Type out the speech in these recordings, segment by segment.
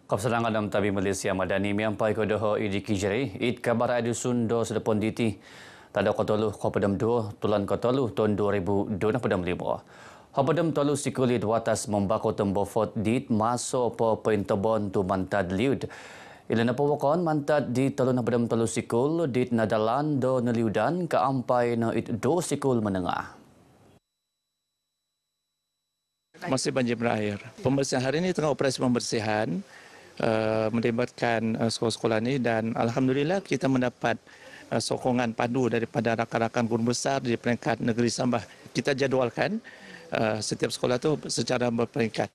Kapsalangan dalam tabi Malaysia Madani miampai ke Doha Idiki Jari, Id kabar adu sundo sedepon diti. Tada kotolu Kopadam 2, tulan kotolu tahun 2025. Hopadam tolu sikulit watas membako tembofot dit maso po pentobon tu mantad liud. Ilana pawakon mantad di tolu napadam tolu sikul dit nadalan do neliudan keampai na it do sikul menengah. Masih banjir berakhir. Pembersihan hari ini tengah operasi pembersihan melibatkan sekolah-sekolah ini dan alhamdulillah kita mendapat sokongan padu daripada rakan-rakan guru besar di peringkat negeri Sabah. Kita jadualkan setiap sekolah itu secara berperingkat.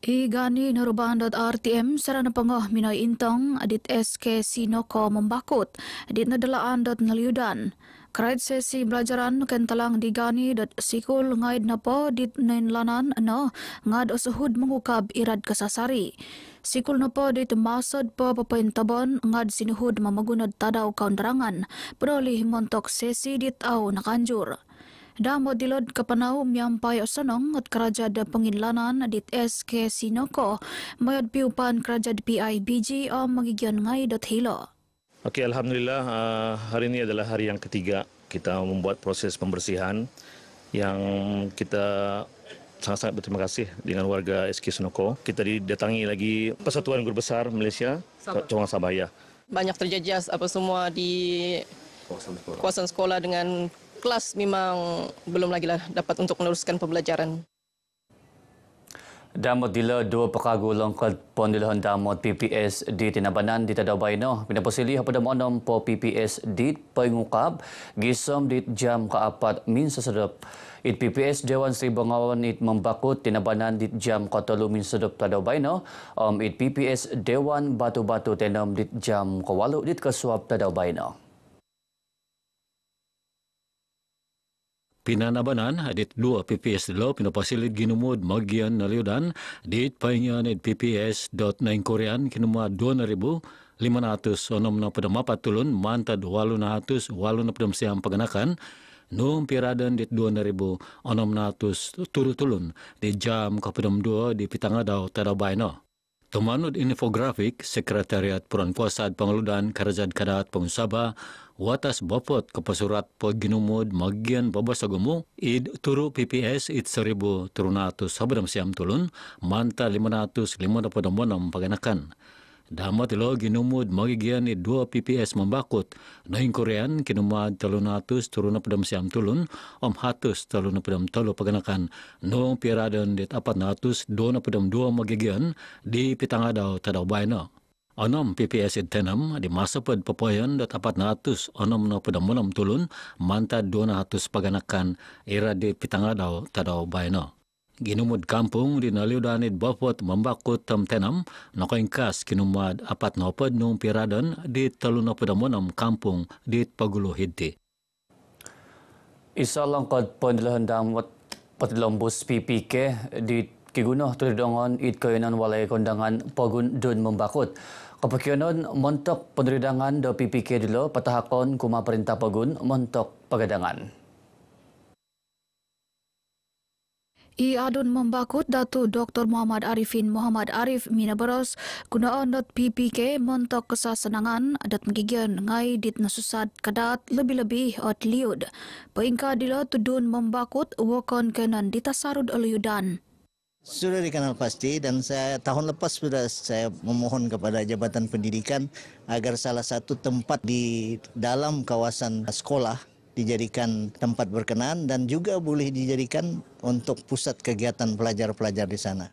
Igani narubahan.rtm sarana pengoh minoi intong adit SK Sinoko membakut adit nadalaan dot naliudan. Krait sesi belajaran ken talang digani dot sikul ngaid napo dit nen lanan ngad osuhud mengukab irad kesasari. Sikul napo dit masod po papentabon ngad sinuhud mamagunod tadaw kaundarangan peroleh montok sesi dit au nakanjur. Damo dilod kapanau miampai osanong at kerajaan penginlanan dit SK Sinoko mayad piupan kerajaan PIBG o magigyan ngay dot hilo. Okey, alhamdulillah hari ini adalah hari yang ketiga kita membuat proses pembersihan yang kita sangat-sangat berterima kasih dengan warga SK Sinoko. Kita didatangi lagi Persatuan Guru Besar Malaysia, Cabang Sabah ya. Banyak terjejas apa semua di kawasan sekolah dengan kelas memang belum lagi lah dapat untuk meneruskan pembelajaran. Damot dila dua pekagu longkot pondilahan damot PPS di Tinabanan di Tadau Baino. Pinapasili pada monom po PPS di pengukab gisom di jam ke-4 min sesedap. It PPS Dewan Sri Bengawan it membakut Tinabanan di jam ke-3 min sesedap Tadau Baino. It PPS Dewan Batu-Batu Tenom di jam ke-8 di kesuap Tadau Baino. Pinanabanan adit 2 PPS dilo pinapasilit ginumud magian naliudan dit paingan it PPS.9 Korean kinuma 2,500 onom na padamapat tulun mantad 800 siang paganakan nung piradan dit 2,600 turu-tulun di jam kapadam 2 di Pitangadaw Tadau Baino. Tumanod infografik Sekretariat Puran-Kuasad Pangaludan Kerajaan Kadat Pengusaba watas bopot kapasurat po ginumud magian babasagumo id turu PPS it 1,000 turunatus habadam siam tulun manta 550 paganakan. Damat ilo ginumud magigian id 2 PPS membakut nahing Korean kinumad 300 turunapadam siam tulun hatus talunapadam tolo paganakan noong piradan dit 400 2 magigian di Pitangadaw Tadau Baino. 6 PPS id tenam di masapad papoyan dat 400 tulun manta 200 paganakan ira di Pitangadaw Tadau Baino. Ginumud kampung di naliudanid bapot membakut tam tenam nakaingkas kinumad 4 nung piradan di 36 kampung di Paguluhidti. Isa langkad pondilahan damot patilombus PPK di Kigunoh Tridongon it kayanan walay kondangan pagun dun membakut. Kapakyanon montok peneridangan do PPK dilo patahakon kuma perintah pagun montok pagadangan. Adun membakut Datu Dr. Muhammad Arifin Muhammad Arif Minabaros gunaan dot PPK montok kesasenangan adat magigian ngai dit nasusad kadat lebih-lebih ot liud. Paingka dilo tudun membakut wakon kenan ditasarud oluyudan. Sudah dikenal pasti dan tahun lepas sudah saya memohon kepada Jabatan Pendidikan agar salah satu tempat di dalam kawasan sekolah dijadikan tempat berkenan dan juga boleh dijadikan untuk pusat kegiatan pelajar-pelajar di sana.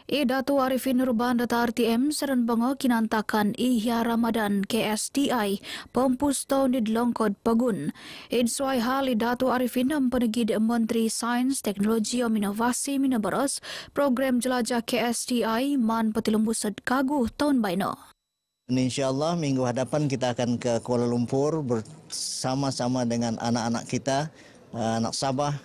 Datu Arifin Nurban data RTM seran bango kinantakan Ihya Ramadan KSTI pompus tahun di Longkod Pagun. Suai hal Datu Arifin mempenegid Menteri Sains, Teknologi dan Inovasi Minabaros program jelajah KSTI man patilumbusad kagu tahun baino. InsyaAllah minggu hadapan kita akan ke Kuala Lumpur bersama-sama dengan anak-anak kita, anak Sabah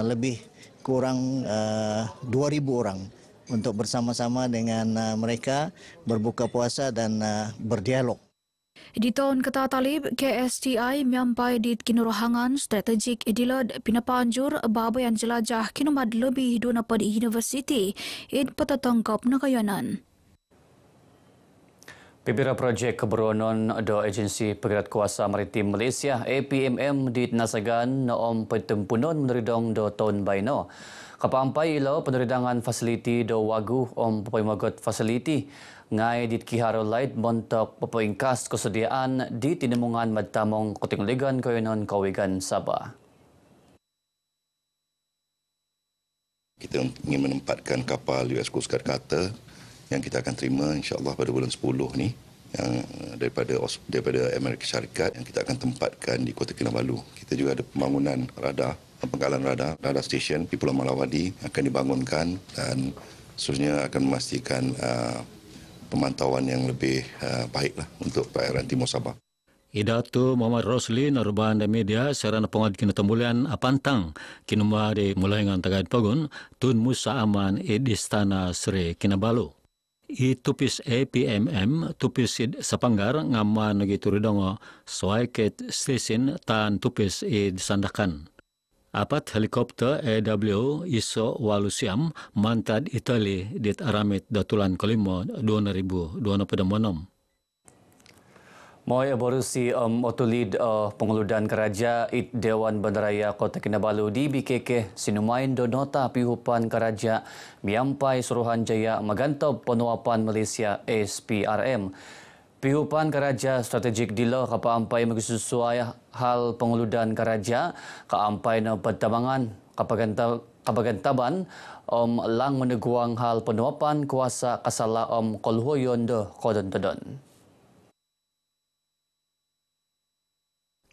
lebih kurang 2,000 orang. Untuk bersama-sama dengan mereka berbuka puasa dan berdialog. Di tahun ketatalib, KSTI miampai di kinuruhangan strategik edilad pinapanjur babayan jelajah kinumad lebih duna pada universiti id patatangkap nakayanan. Pibira projek keberonon do Agensi Pegerat Kuasa Maritim Malaysia APMM di Nasagan noom pertempunan meneridong do tahun baino. Kapampai ilo peneridangan fasiliti do wagu pepaimagot fasiliti ngai di kiharo light montok pepoingkas kesediaan di tinemungan madtamong kotingligan koyonon kawigan Sabah. Kita ingin menempatkan kapal US Coast Guard Carter yang kita akan terima insya-Allah pada bulan 10 ni yang daripada Amerika Syarikat yang kita akan tempatkan di Kota Kinabalu. Kita juga ada pembangunan radar, pengkalan radar station di Pulau Malawadi akan dibangunkan dan seterusnya akan memastikan pemantauan yang lebih baiklah untuk perairan Timur Sabah. Idatu Muhammad Rosli Naruban dan media sarana pengad kina tembulian apantang kinuma de mulahingan tagad pagun tun Musa Aman di Istana Sri Kinabalu. I tupis APMM tupisid sapanggar ngaman nagi turidongo Swaiket Station tan tupis disandakan. Apat helikopter AW ISO Walusiam mantad Itali dit aramit datulan kelima 2026. Moi Borusi Otulid pengeludan keraja it Dewan Bandaraya Kota Kinabalu di BKK sinumain do nota pihupan keraja miampai Suruhanjaya Magantop Penuapan Malaysia SPRM. Pihupan keraja strategik dilo kapaampai magsusuai hal pengeludan keraja kaampai na pertambangan kapagantaban lang meneguang hal penuapan kuasa kasala kolhoyon do kodon-todon.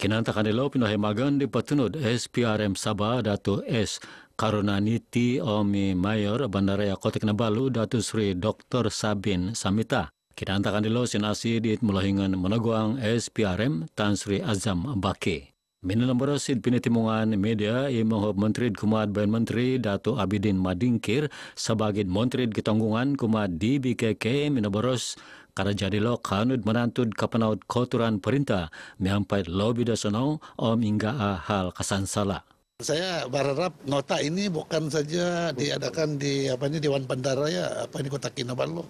Kinantakan nilo pinahemagan di patunod SPRM Sabah Dato' S. Karunaniti Omi Mayor Bandaraya Kota Kinabalu Dato' Sri Dr. Sabin Samita. Kinantakan nilo sinasi di mulahingan meneguang SPRM Tan Sri Azam Baki. Minanambarosid pinitimungan media imahop Menteri Kumad Bayan Menteri Dato' Abidin Madingkir sebagai Menteri Ketanggungan Kumad di BKK Minabaros karaja dilo kanud menantud kapanaud kotoran perintah miampai lobi dasono hingga hal kasansala. Saya berharap nota ini bukan saja diadakan di Dewan Bandaraya Kota Kinabalu,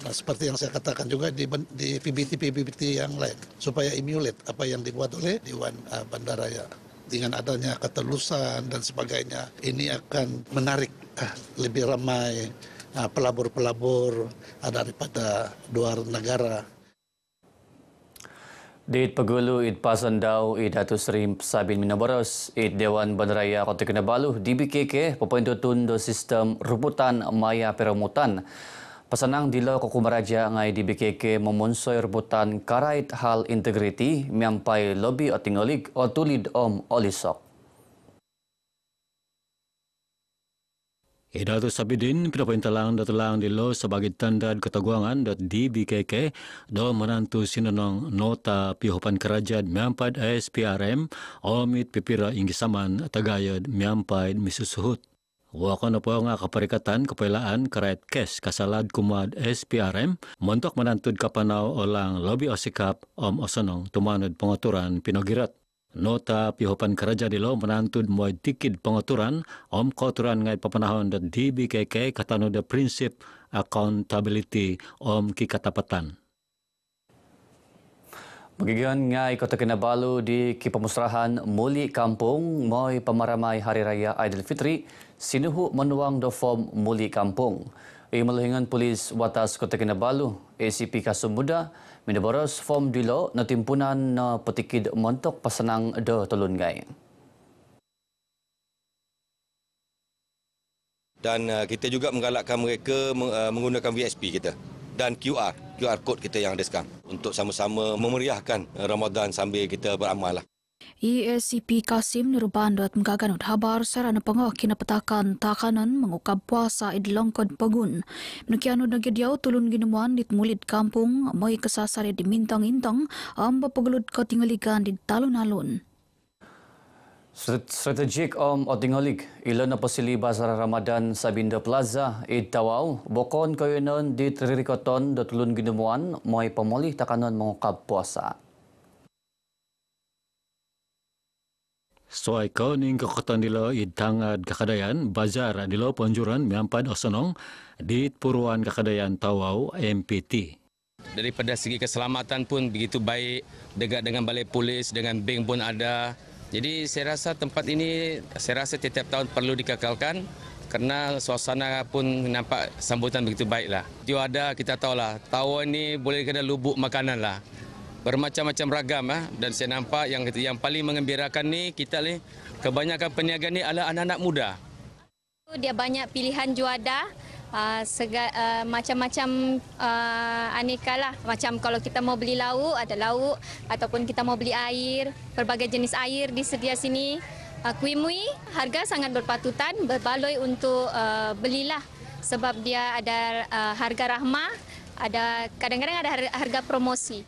nah, seperti yang saya katakan juga di PBT yang lain supaya emulate apa yang dibuat oleh Dewan Bandaraya. Dengan adanya ketelusan dan sebagainya, ini akan menarik lebih ramai pelabur-pelabur daripada luar negara. Di Pegulu, Id Pasandau, Id Datuk Seri Sabin Minabaros, Id Dewan Bandaraya Kota Kinabalu, di BKK, pepentutun do sistem ruputan maya peramutan. Pasanang dilo Kukumaraja ngai di BKK memonsoi ruputan karait hal integriti miampai lobi otingolik otulid olisok. Datuk Sabidin pinapintalang datulang dilo sebagai tanda ketaguangan di BKK do menantu sinonong nota pihupan kerajaan miampad SPRM omit pipira inggisaman tagayod miampad misusuhut. Wakon po nga kaparikatan kapailaan karait kes kasalad kumad SPRM montok menantud kapanaw olang lobi osikap osonong tumanod pengaturan pinogirat. Nota pihupan kerajaan dilo menantud moy tikid pengaturan koturan ngai papanahon di BKK katano the prinsip accountability kikatapatan. Bagian ngai Kota Kinabalu di Kipamusrahan Muli Kampung moy pamaramai Hari Raya Aidilfitri sinuhu menuang do form Muli Kampung. Imeluhingan Polis Watas Kota Kinabalu ACP Kasum Muda Minabaros form dilo na timpunan na petikid montok pasanang do tolungai. Dan kita juga menggalakkan mereka menggunakan VSP kita dan QR code kita yang ada sekarang untuk sama-sama memeriahkan Ramadan sambil kita beramal lah. ESCP Kasim Nurubandot menggaganut habar sarana pengoh kinapetakan takanan mengukab puasa idlongkod pagun. Menukianu nagediau tulun ginuan dit mulit kampung moi kesasari di mintang-intang amba pegelut kotingaligan di talun-alun. Strategik otingolik ilan na pasili Bazar Ramadan sa Binda Plaza Tawau bokon kayonon di Tririkoton do tulun ginuan moi pamolih takanan mengukab puasa. Soai kau ning kekotan dilo idangad kakadayan bazar dilo ponjuran miampad osonong di Puruan Kakadayan Tawau MPT. Daripada segi keselamatan pun begitu baik, dekat dengan balai polis, dengan bank pun ada. Jadi saya rasa tempat ini, saya rasa setiap tahun perlu dikekalkan kerana suasana pun nampak sambutan begitu baiklah. Dia ada, kita tahulah, tahun ini boleh kena lubuk makanan lah. Bermacam-macam ragam dan saya nampak yang paling mengembirakan ni kita ni kebanyakan peniaga ni adalah anak-anak muda. Dia banyak pilihan juada, macam-macam aneka lah. Macam kalau kita mau beli lauk, ada lauk, ataupun kita mau beli air, berbagai jenis air disedia sini. Kuih mui harga sangat berpatutan, berbaloi untuk belilah sebab dia ada harga rahmah, ada kadang-kadang ada harga promosi.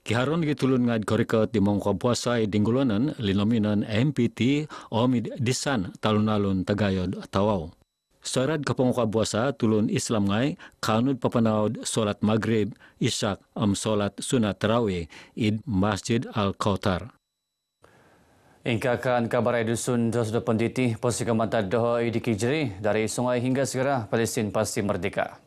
Kiharon gitulun ngad korika timong kapuasa dinggulanan linominan MPT Omid Disan talun-alun Tagayod Tawau. Surat kapong kapuasa tulun Islam ngai kanud papanaud solat Maghrib Isyak solat sunat tarawih id Masjid Al-Kautar. Ingkakan kabar dusun dos depan titi posisi kemata doa idiki jeri dari sungai hingga segera Palestin pasti merdeka.